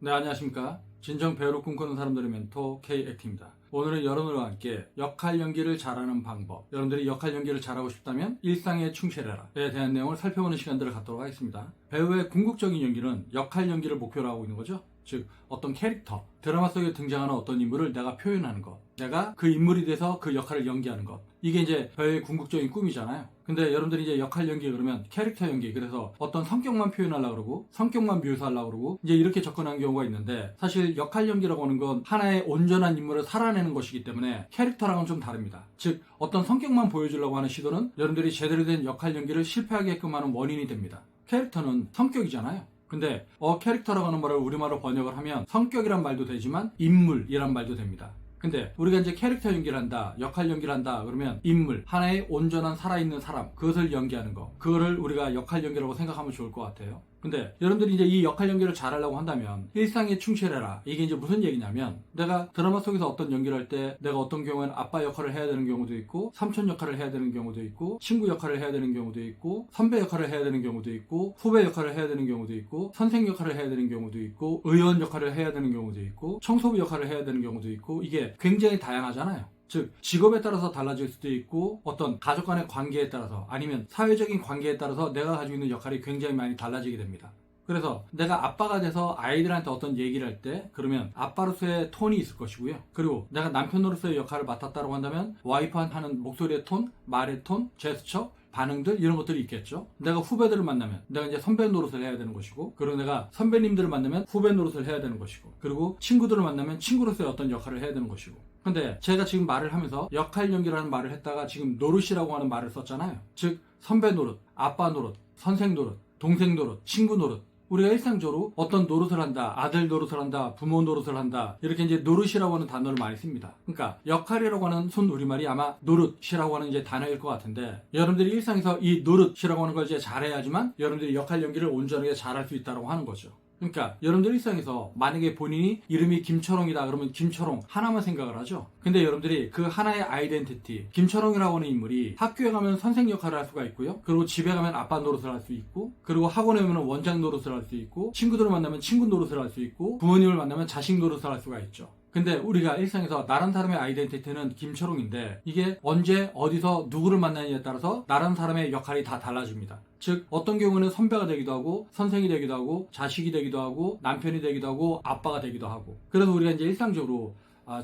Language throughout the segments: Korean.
네, 안녕하십니까. 진정 배우를 꿈꾸는 사람들의 멘토 K액트입니다. 오늘은 여러분들과 함께 역할 연기를 잘하는 방법, 여러분들이 역할 연기를 잘하고 싶다면 일상에 충실해라에 대한 내용을 살펴보는 시간들을 갖도록 하겠습니다. 배우의 궁극적인 연기는 역할 연기를 목표로 하고 있는 거죠. 즉 어떤 캐릭터, 드라마 속에 등장하는 어떤 인물을 내가 표현하는 것, 내가 그 인물이 돼서 그 역할을 연기하는 것, 이게 이제 배우의 궁극적인 꿈이잖아요. 근데 여러분들이 이제 역할 연기 그러면 캐릭터 연기, 그래서 어떤 성격만 표현하려고 그러고 성격만 묘사하려고 그러고 이제 이렇게 접근하는 경우가 있는데, 사실 역할 연기라고 하는 건 하나의 온전한 인물을 살아내는 것이기 때문에 캐릭터랑은 좀 다릅니다. 즉 어떤 성격만 보여주려고 하는 시도는 여러분들이 제대로 된 역할 연기를 실패하게끔 하는 원인이 됩니다. 캐릭터는 성격이잖아요. 근데 캐릭터라고 하는 말을 우리말로 번역을 하면 성격이란 말도 되지만 인물이란 말도 됩니다. 근데 우리가 이제 캐릭터 연기를 한다, 역할 연기를 한다 그러면 인물, 하나의 온전한 살아있는 사람, 그것을 연기하는 거, 그거를 우리가 역할 연기라고 생각하면 좋을 것 같아요. 근데 여러분들이 이제 이 역할 연기를 잘하려고 한다면 일상에 충실해라, 이게 이제 무슨 얘기냐면, 내가 드라마 속에서 어떤 연기를 할 때 내가 어떤 경우에는 아빠 역할을 해야 되는 경우도 있고, 삼촌 역할을 해야 되는 경우도 있고, 친구 역할을 해야 되는 경우도 있고, 선배 역할을 해야 되는 경우도 있고, 후배 역할을 해야 되는 경우도 있고, 선생 역할을 해야 되는 경우도 있고, 의원 역할을 해야 되는 경우도 있고, 청소부 역할을 해야 되는 경우도 있고, 이게 굉장히 다양하잖아요. 즉 직업에 따라서 달라질 수도 있고, 어떤 가족 간의 관계에 따라서, 아니면 사회적인 관계에 따라서 내가 가지고 있는 역할이 굉장히 많이 달라지게 됩니다. 그래서 내가 아빠가 돼서 아이들한테 어떤 얘기를 할 때, 그러면 아빠로서의 톤이 있을 것이고요. 그리고 내가 남편으로서의 역할을 맡았다고 한다면 와이프한테 하는 목소리의 톤, 말의 톤, 제스처, 반응들, 이런 것들이 있겠죠. 내가 후배들을 만나면 내가 이제 선배 노릇을 해야 되는 것이고, 그리고 내가 선배님들을 만나면 후배 노릇을 해야 되는 것이고, 그리고 친구들을 만나면 친구로서의 어떤 역할을 해야 되는 것이고. 근데 제가 지금 말을 하면서 역할 연기라는 말을 했다가 지금 노릇이라고 하는 말을 썼잖아요. 즉 선배 노릇, 아빠 노릇, 선생 노릇, 동생 노릇, 친구 노릇. 우리가 일상적으로 어떤 노릇을 한다, 아들 노릇을 한다, 부모 노릇을 한다, 이렇게 이제 노릇이라고 하는 단어를 많이 씁니다. 그러니까 역할이라고 하는 순 우리말이 아마 노릇이라고 하는 이제 단어일 것 같은데, 여러분들이 일상에서 이 노릇이라고 하는 걸 이제 잘해야지만 여러분들이 역할 연기를 온전하게 잘할 수 있다고 하는 거죠. 그러니까 여러분들 일상에서 만약에 본인이 이름이 김철홍이다 그러면 김철홍 하나만 생각을 하죠. 근데 여러분들이 그 하나의 아이덴티티, 김철홍이라고 하는 인물이 학교에 가면 선생 역할을 할 수가 있고요, 그리고 집에 가면 아빠 노릇을 할 수 있고, 그리고 학원에 오면 원장 노릇을 할 수 있고, 친구들을 만나면 친구 노릇을 할 수 있고, 부모님을 만나면 자식 노릇을 할 수가 있죠. 근데 우리가 일상에서 나란 사람의 아이덴티티는 김철웅인데, 이게 언제 어디서 누구를 만나느냐에 따라서 나란 사람의 역할이 다 달라집니다. 즉 어떤 경우는 선배가 되기도 하고, 선생이 되기도 하고, 자식이 되기도 하고, 남편이 되기도 하고, 아빠가 되기도 하고. 그래서 우리가 이제 일상적으로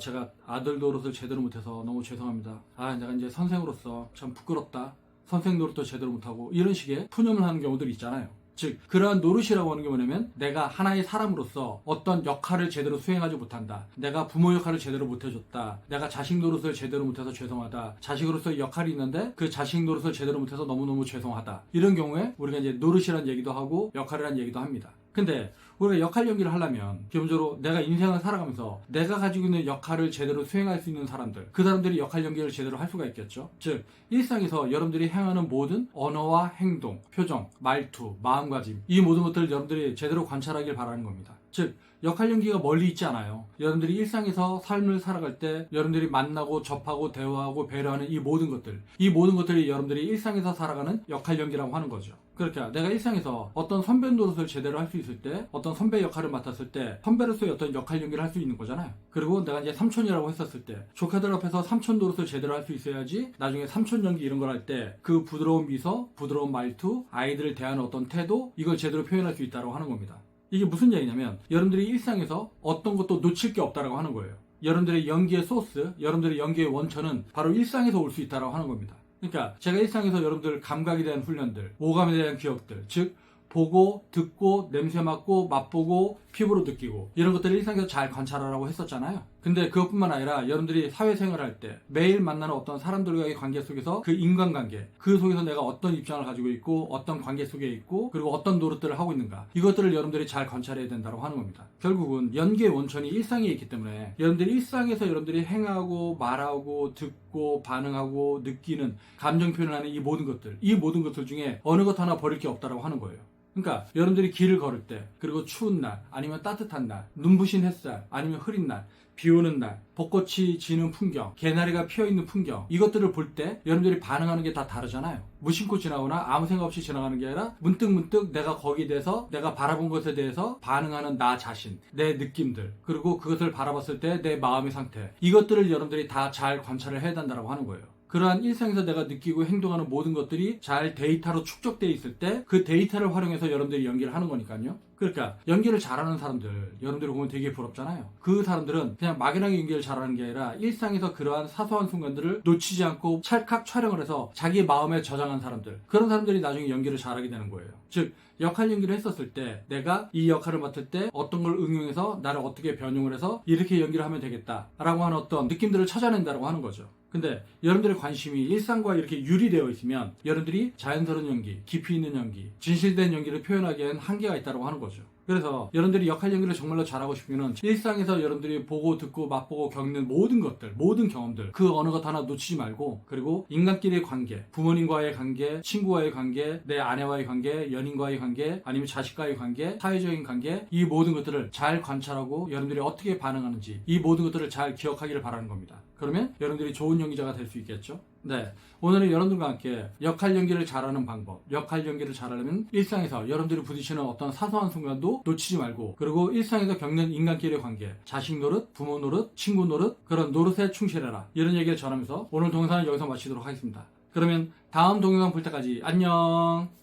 제가 아들 노릇을 제대로 못해서 너무 죄송합니다. 내가 이제 선생으로서 참 부끄럽다, 선생 노릇도 제대로 못하고, 이런 식의 푸념을 하는 경우들이 있잖아요. 즉 그러한 노릇이라고 하는 게 뭐냐면, 내가 하나의 사람으로서 어떤 역할을 제대로 수행하지 못한다, 내가 부모 역할을 제대로 못해줬다, 내가 자식 노릇을 제대로 못해서 죄송하다, 자식으로서의 역할이 있는데 그 자식 노릇을 제대로 못해서 너무너무 죄송하다, 이런 경우에 우리가 이제 노릇이라는 얘기도 하고 역할이라는 얘기도 합니다. 근데 우리가 역할 연기를 하려면 기본적으로 내가 인생을 살아가면서 내가 가지고 있는 역할을 제대로 수행할 수 있는 사람들, 그 사람들이 역할 연기를 제대로 할 수가 있겠죠. 즉 일상에서 여러분들이 행하는 모든 언어와 행동, 표정, 말투, 마음가짐, 이 모든 것들을 여러분들이 제대로 관찰하길 바라는 겁니다. 즉 역할 연기가 멀리 있지 않아요. 여러분들이 일상에서 삶을 살아갈 때 여러분들이 만나고 접하고 대화하고 배려하는 이 모든 것들이 여러분들이 일상에서 살아가는 역할 연기라고 하는 거죠. 그러니까 내가 일상에서 어떤 선배 노릇을 제대로 할 수 있을 때, 어떤 선배 역할을 맡았을 때 선배로서의 어떤 역할 연기를 할 수 있는 거잖아요. 그리고 내가 이제 삼촌이라고 했었을 때 조카들 앞에서 삼촌 노릇을 제대로 할 수 있어야지 나중에 삼촌 연기 이런 걸 할 때 그 부드러운 미소, 부드러운 말투, 아이들을 대하는 어떤 태도, 이걸 제대로 표현할 수 있다고 하는 겁니다. 이게 무슨 얘기냐면, 여러분들이 일상에서 어떤 것도 놓칠 게 없다고 하는 거예요. 여러분들의 연기의 소스, 여러분들의 연기의 원천은 바로 일상에서 올 수 있다고 하는 겁니다. 그러니까 제가 일상에서 여러분들 감각에 대한 훈련들, 오감에 대한 기억들, 즉 보고, 듣고, 냄새 맡고, 맛보고, 피부로 느끼고, 이런 것들을 일상에서 잘 관찰하라고 했었잖아요. 근데 그것뿐만 아니라 여러분들이 사회생활을 할 때 매일 만나는 어떤 사람들과의 관계 속에서 그 인간관계, 그 속에서 내가 어떤 입장을 가지고 있고, 어떤 관계 속에 있고, 그리고 어떤 노릇들을 하고 있는가, 이것들을 여러분들이 잘 관찰해야 된다고 하는 겁니다. 결국은 연기의 원천이 일상에 있기 때문에 여러분들이 일상에서 여러분들이 행하고 말하고 듣고 반응하고 느끼는, 감정 표현하는 이 모든 것들 중에 어느 것 하나 버릴 게 없다고 하는 거예요. 그러니까 여러분들이 길을 걸을 때, 그리고 추운 날, 아니면 따뜻한 날, 눈부신 햇살, 아니면 흐린 날, 비 오는 날, 벚꽃이 지는 풍경, 개나리가 피어있는 풍경, 이것들을 볼 때 여러분들이 반응하는 게 다 다르잖아요. 무심코 지나거나 아무 생각 없이 지나가는 게 아니라 문득문득 내가 거기에 대해서, 내가 바라본 것에 대해서 반응하는 나 자신, 내 느낌들, 그리고 그것을 바라봤을 때 내 마음의 상태, 이것들을 여러분들이 다 잘 관찰을 해야 된다고 하는 거예요. 그러한 일상에서 내가 느끼고 행동하는 모든 것들이 잘 데이터로 축적되어 있을 때 그 데이터를 활용해서 여러분들이 연기를 하는 거니까요. 그러니까 연기를 잘하는 사람들, 여러분들이 보면 되게 부럽잖아요. 그 사람들은 그냥 막연하게 연기를 잘하는 게 아니라 일상에서 그러한 사소한 순간들을 놓치지 않고 찰칵 촬영을 해서 자기 마음에 저장한 사람들, 그런 사람들이 나중에 연기를 잘하게 되는 거예요. 즉, 역할 연기를 했었을 때 내가 이 역할을 맡을 때 어떤 걸 응용해서 나를 어떻게 변형을 해서 이렇게 연기를 하면 되겠다라고 하는 어떤 느낌들을 찾아낸다고 하는 거죠. 근데 여러분들의 관심이 일상과 이렇게 유리되어 있으면 여러분들이 자연스러운 연기, 깊이 있는 연기, 진실된 연기를 표현하기에는 한계가 있다고 하는 거죠. 그래서 여러분들이 역할 연기를 정말로 잘하고 싶으면 일상에서 여러분들이 보고 듣고 맛보고 겪는 모든 것들, 모든 경험들, 그 어느 것 하나 놓치지 말고, 그리고 인간끼리의 관계, 부모님과의 관계, 친구와의 관계, 내 아내와의 관계, 연인과의 관계, 아니면 자식과의 관계, 사회적인 관계, 이 모든 것들을 잘 관찰하고 여러분들이 어떻게 반응하는지 이 모든 것들을 잘 기억하기를 바라는 겁니다. 그러면 여러분들이 좋은 연기자가 될 수 있겠죠? 네, 오늘은 여러분들과 함께 역할 연기를 잘하는 방법, 역할 연기를 잘하려면 일상에서 여러분들이 부딪히는 어떤 사소한 순간도 놓치지 말고, 그리고 일상에서 겪는 인간끼리의 관계, 자식 노릇, 부모 노릇, 친구 노릇, 그런 노릇에 충실해라, 이런 얘기를 전하면서 오늘 동영상을 여기서 마치도록 하겠습니다. 그러면 다음 동영상 볼 때까지 안녕.